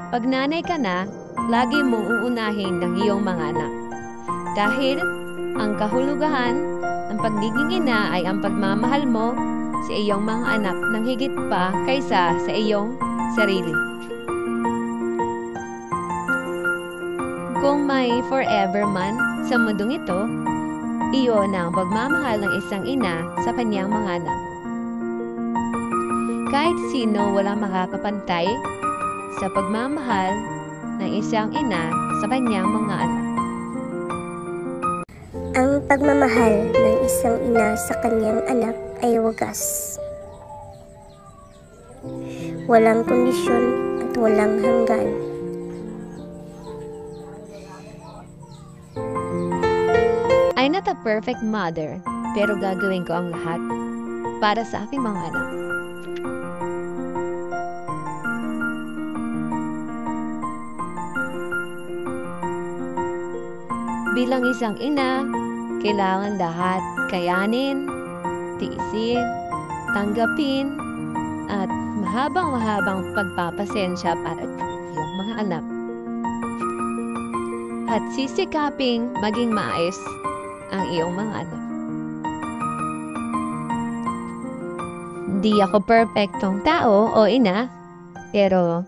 Pag nanay ka na, lagi mong uunahin ng iyong mga anak. Dahil ang kahulugan ng pagiging ina ay ang pagmamahal mo sa iyong mga anak ng higit pa kaysa sa iyong sarili. Kung may forever man sa mundong ito, iyon ang pagmamahal ng isang ina sa kanyang mga anak. Kahit sino walang makakapantay sa pagmamahal ng isang ina sa kanyang mga anak. Ang pagmamahal ng isang ina sa kanyang anak ay wagas. Walang kondisyon at walang hanggan. I'm not a perfect mother, pero gagawin ko ang lahat para sa aking mga anak. Bilang isang ina, kailangan lahat kayanin, tiisin, tanggapin, at mahabang pagpapasensya para sa iyong mga anak. At sisikaping maging maayos ang iyong mga anak. Hindi ako perfectong tao o ina, pero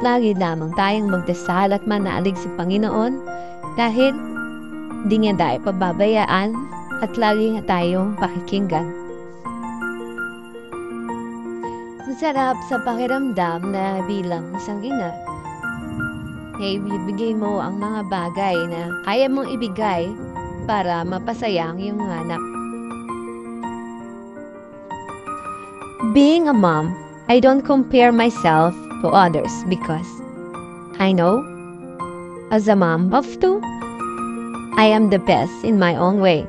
lagi lamang tayong magdasal at manalig sa Panginoon dahil di niya tayo pababayaan at lagi nga tayong pakikinggan. Masarap sa pakiramdam na bilang isang ina ay ibigay mo ang mga bagay na kaya mong ibigay para mapasaya ang iyong mga anak. Being a mom, I don't compare myself to others because I know, as a mom of two, I am the best in my own way.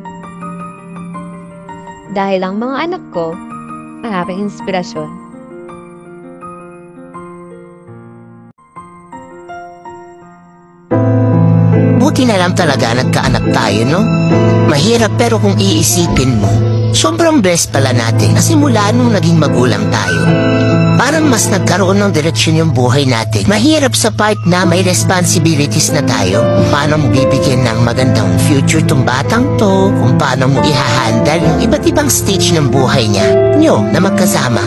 Dahil ang mga anak ko ang aking inspirasyon. Buti na lang talaga nagkaanak tayo, no? Mahirap pero kung iisipin mo, sobrang blessed pala natin kasi mula nung naging magulang tayo. Parang mas nagkaroon ng direksyon yung buhay natin. Mahirap sa part na may responsibilities na tayo. Kung paano mo bibigyan ng magandang future tong batang to, kung paano mo ihahandle yung iba't ibang stage ng buhay niya, nyo na magkasama.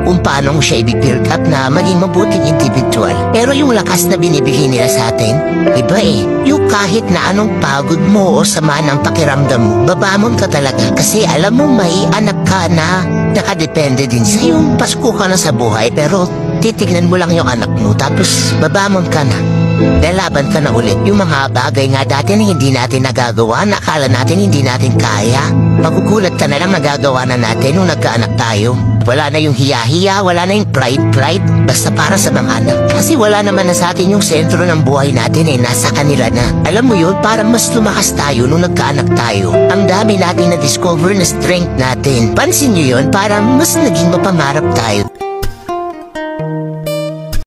Kung paano mo siya i-build up na maging mabuting individual. Pero yung lakas na binibigay nila sa atin, iba eh. Yung kahit na anong pagod mo o sama ng pakiramdam mo, babamon ka talaga. Kasi alam mo may anak ka na nakadepende din sa yung Pasko ka na sa buhay, pero titignan mo lang yung anak mo, tapos babamon ka na. Lalaban ka na ulit yung mga bagay nga dati na hindi natin nagagawa, na akala natin hindi natin kaya. Magugulat ka na lang nagagawa na natin nung nagkaanak tayo. Wala na yung hiya-hiya, wala na yung pride, basta para sa mga anak. Kasi wala naman na sa atin yung sentro ng buhay natin eh, nasa kanila na. Alam mo yun, parang mas lumakas tayo nung nagkaanak tayo. Ang dami natin na-discover na strength natin. Pansin nyo yun, parang mas naging mapamarap tayo.